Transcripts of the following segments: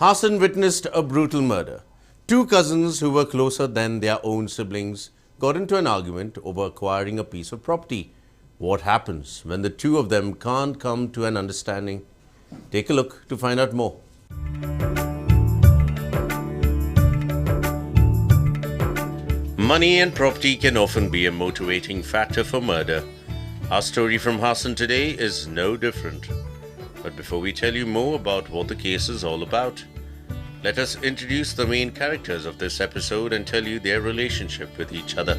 Hassan witnessed a brutal murder. Two cousins who were closer than their own siblings got into an argument over acquiring a piece of property. What happens when the two of them can't come to an understanding? Take a look to find out more. Money and property can often be a motivating factor for murder. Our story from Hassan today is no different. But before we tell you more about what the case is all about, let us introduce the main characters of this episode and tell you their relationship with each other.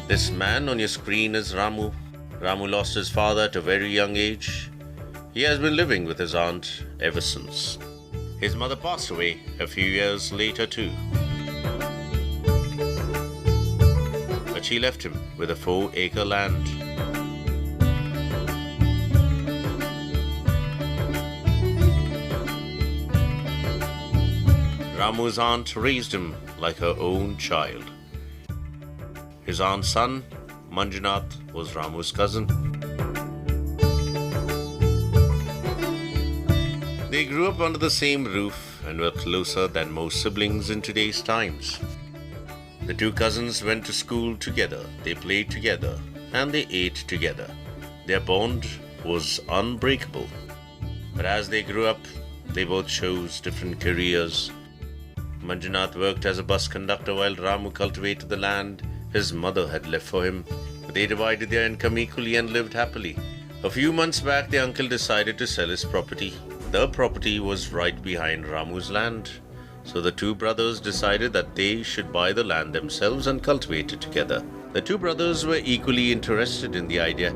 This man on your screen is Ramu. Ramu lost his father at a very young age. He has been living with his aunt ever since. His mother passed away a few years later too. But she left him with a 4-acre land. Ramu's aunt raised him like her own child. His aunt's son, Manjunath, was Ramu's cousin. They grew up under the same roof and were closer than most siblings in today's times. The two cousins went to school together, they played together, and they ate together. Their bond was unbreakable. But as they grew up, they both chose different careers. Manjunath worked as a bus conductor while Ramu cultivated the land his mother had left for him. They divided their income equally and lived happily. A few months back, the uncle decided to sell his property. The property was right behind Ramu's land. So the two brothers decided that they should buy the land themselves and cultivate it together. The two brothers were equally interested in the idea.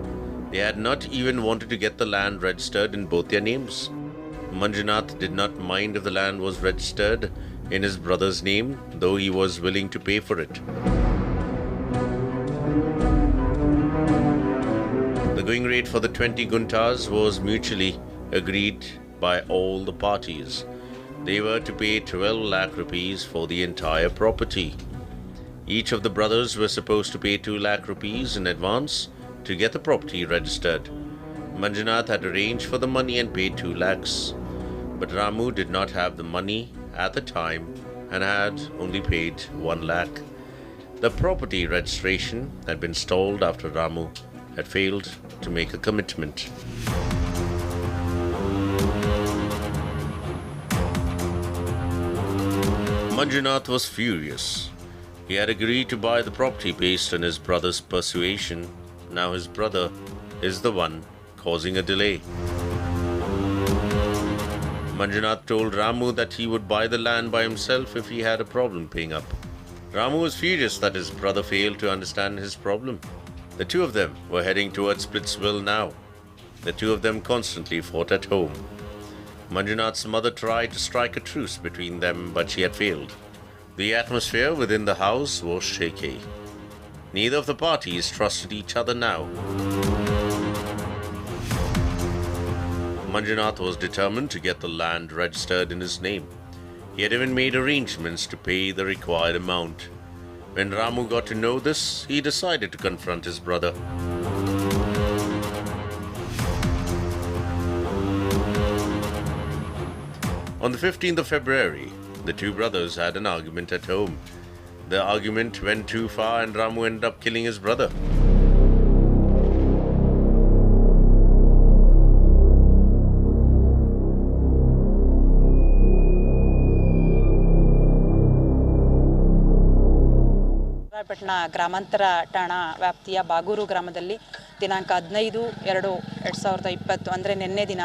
They had not even wanted to get the land registered in both their names. Manjunath did not mind if the land was registered in his brother's name, though he was willing to pay for it. The going rate for the 20 guntas was mutually agreed by all the parties. They were to pay 12 lakh rupees for the entire property. Each of the brothers were supposed to pay 2 lakh rupees in advance to get the property registered. Manjunath had arranged for the money and paid 2 lakhs. But Ramu did not have the money at the time and had only paid 1 lakh. The property registration had been stalled after Ramu had failed to make a commitment. Manjunath was furious. He had agreed to buy the property based on his brother's persuasion. Now his brother is the one causing a delay. Manjunath told Ramu that he would buy the land by himself if he had a problem paying up. Ramu was furious that his brother failed to understand his problem. The two of them were heading towards Splitsville now. The two of them constantly fought at home. Manjunath's mother tried to strike a truce between them, but she had failed. The atmosphere within the house was shaky. Neither of the parties trusted each other now. Manjunath was determined to get the land registered in his name. He had even made arrangements to pay the required amount. When Ramu got to know this, he decided to confront his brother. On the 15th of February, the two brothers had an argument at home. The argument went too far and Ramu ended up killing his brother. ಪಟ್ಟಣ ಗ್ರಾಮಾಂತರ ಠಾಣಾ ವ್ಯಾಪ್ತಿಯ ಬಾಗೂರು ಗ್ರಾಮದಲ್ಲಿ ದಿನಾಂಕ 15/2/2020 ಅಂದರೆ ನಿನ್ನೆ ದಿನ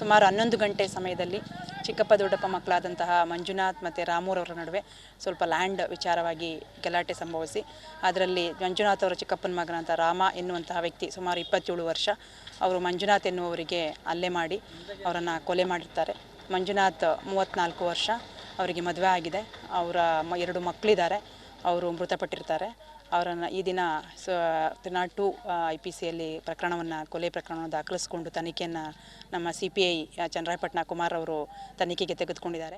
ಸುಮಾರು 11 ಗಂಟೆ ಸಮಯದಲ್ಲಿ ಚಿಕ್ಕಪ್ಪ ದೊಡ್ಡಪ್ಪ ಮಕ್ಕಳಾದಂತಹ ಮಂಜುನಾಥ್ ಮತ್ತು ರಾಮೂರವರ ನಡುವೆ ಸ್ವಲ್ಪ ಲ್ಯಾಂಡ್ ವಿಚಾರವಾಗಿ ಗಲಾಟೆ ಸಂಭವಿಸಿ ಅದರಲ್ಲಿ ಮಂಜುನಾಥ್ ಅವರ ಚಿಕ್ಕಪ್ಪನ ಮಗನಂತ ರಾಮ ಎನ್ನುವಂತಹ ವ್ಯಕ್ತಿ ಸುಮಾರು 27 ವರ್ಷ ಅವರು ಮಂಜುನಾಥ್ ಎನ್ನುವವರಿಗೆ ಹಲ್ಲೆ ಮಾಡಿ ಅವರನ್ನು ಕೊಲೆ ಮಾಡಿರ್ತಾರೆ. ಮಂಜುನಾಥ್ 34 ವರ್ಷ, ಅವರಿಗೆ ಮದುವೆ ಆಗಿದೆ, ಅವರ 2 ಮಕ್ಕಳಿದ್ದಾರೆ, ಅವರು ಮೃತಪಟ್ಟಿರ್ತಾರೆ. ಅವರನ್ನು ಈ ದಿನ 2 IPCಯಲ್ಲಿ ಕೊಲೆ ಪ್ರಕರಣವನ್ನು ದಾಖಲಿಸಿಕೊಂಡು ತನಿಖೆಯನ್ನು ನಮ್ಮ CPI ಚನ್ನರಾಯಪಟ್ಟಣ ಕುಮಾರ್ ಅವರು ತನಿಖೆಗೆ ತೆಗೆದುಕೊಂಡಿದ್ದಾರೆ.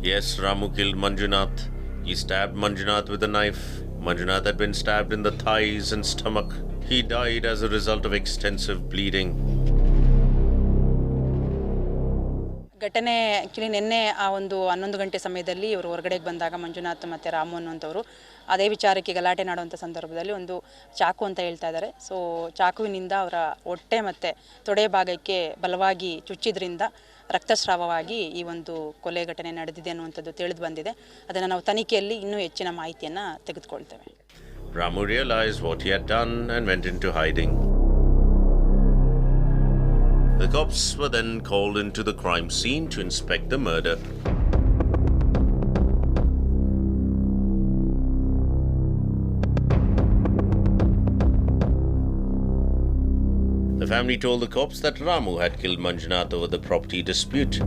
Yes, Ramu killed Manjunath. He stabbed Manjunath with a knife. Manjunath had been stabbed in the thighs and stomach. He died as a result of extensive bleeding. ಘಟನೆ ಆ್ಯಕ್ಚುಲಿ ನಿನ್ನೆ ಆ ಒಂದು 11 ಗಂಟೆ ಸಮಯದಲ್ಲಿ ಇವರು ಹೊರಗಡೆಗೆ ಬಂದಾಗ ಮಂಜುನಾಥ್ ಮತ್ತು ರಾಮು ಅನ್ನುವಂಥವ್ರು ಅದೇ ವಿಚಾರಕ್ಕೆ ಗಲಾಟೆ ಮಾಡುವಂಥ ಸಂದರ್ಭದಲ್ಲಿ ಒಂದು ಚಾಕು ಅಂತ ಹೇಳ್ತಾ ಇದ್ದಾರೆ. ಸೊ ಚಾಕುವಿನಿಂದ ಅವರ ಹೊಟ್ಟೆ ಮತ್ತು ತೊಡೆ ಭಾಗಕ್ಕೆ ಬಲವಾಗಿ ಚುಚ್ಚಿದ್ರಿಂದ ರಕ್ತಸ್ರಾವವಾಗಿ ಈ ಒಂದು ಕೊಲೆ ಘಟನೆ ನಡೆದಿದೆ ಅನ್ನುವಂಥದ್ದು ತಿಳಿದು ಬಂದಿದೆ. ಅದನ್ನು ನಾವು ತನಿಖೆಯಲ್ಲಿ ಇನ್ನೂ ಹೆಚ್ಚಿನ ಮಾಹಿತಿಯನ್ನು ತೆಗೆದುಕೊಳ್ತೇವೆ. Ramu realized what he had done and went into hiding. The cops were then called into the crime scene to inspect the murder. The family told the cops that Ramu had killed Manjunath over the property dispute.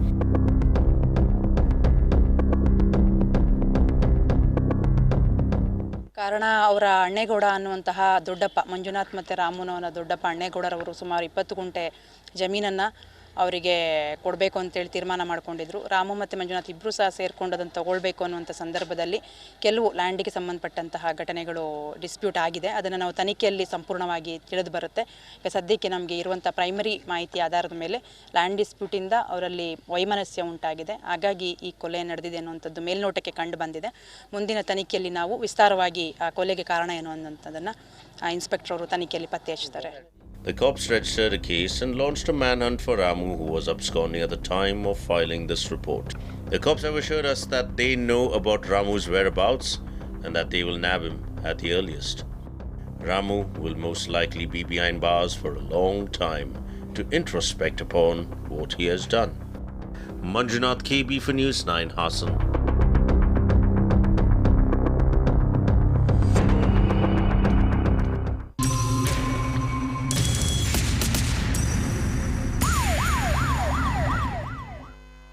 ಕಾರಣ ಅವರ ಅಣ್ಣೇಗೌಡ ಅನ್ನುವಂತಹ ದೊಡ್ಡಪ್ಪ, ಮಂಜುನಾಥ್ ಮತ್ತು ರಾಮುನವನ ದೊಡ್ಡಪ್ಪ ಅಣ್ಣೇಗೌಡರವರು ಸುಮಾರು 20 ಗುಂಟೆ ಜಮೀನನ್ನು ಅವರಿಗೆ ಕೊಡಬೇಕು ಅಂತೇಳಿ ತೀರ್ಮಾನ ಮಾಡ್ಕೊಂಡಿದ್ರು. ರಾಮು ಮತ್ತು ಮಂಜುನಾಥ್ ಇಬ್ಬರೂ ಸಹ ಸೇರಿಕೊಂಡು ಅದನ್ನು ತಗೊಳ್ಬೇಕು ಅನ್ನುವಂಥ ಸಂದರ್ಭದಲ್ಲಿ ಕೆಲವು ಲ್ಯಾಂಡಿಗೆ ಸಂಬಂಧಪಟ್ಟಂತಹ ಘಟನೆಗಳು ಡಿಸ್ಪ್ಯೂಟ್ ಆಗಿದೆ. ಅದನ್ನು ನಾವು ತನಿಖೆಯಲ್ಲಿ ಸಂಪೂರ್ಣವಾಗಿ ತಿಳಿದು ಬರುತ್ತೆ. ಈಗ ಸದ್ಯಕ್ಕೆ ನಮಗೆ ಇರುವಂಥ ಪ್ರೈಮರಿ ಮಾಹಿತಿ ಆಧಾರದ ಮೇಲೆ ಲ್ಯಾಂಡ್ ಡಿಸ್ಪ್ಯೂಟಿಂದ ಅವರಲ್ಲಿ ವೈಮನಸ್ಯ ಉಂಟಾಗಿದೆ, ಹಾಗಾಗಿ ಈ ಕೊಲೆ ನಡೆದಿದೆ ಅನ್ನುವಂಥದ್ದು ಮೇಲ್ನೋಟಕ್ಕೆ ಕಂಡು ಬಂದಿದೆ. ಮುಂದಿನ ತನಿಖೆಯಲ್ಲಿ ನಾವು ವಿಸ್ತಾರವಾಗಿ ಆ ಕೊಲೆಗೆ ಕಾರಣ ಏನು ಅನ್ನೋಂಥದ್ದನ್ನು ಇನ್ಸ್ಪೆಕ್ಟರ್ ಅವರು ತನಿಖೆಯಲ್ಲಿ ಪತ್ತೆ ಹಚ್ತಾರೆ. The cops registered a case and launched a manhunt for Ramu, who was absconding at the time of filing this report. The cops have assured us that they know about Ramu's whereabouts and that they will nab him at the earliest. Ramu will most likely be behind bars for a long time to introspect upon what he has done. Manjunath, KB for News 9, Hassan.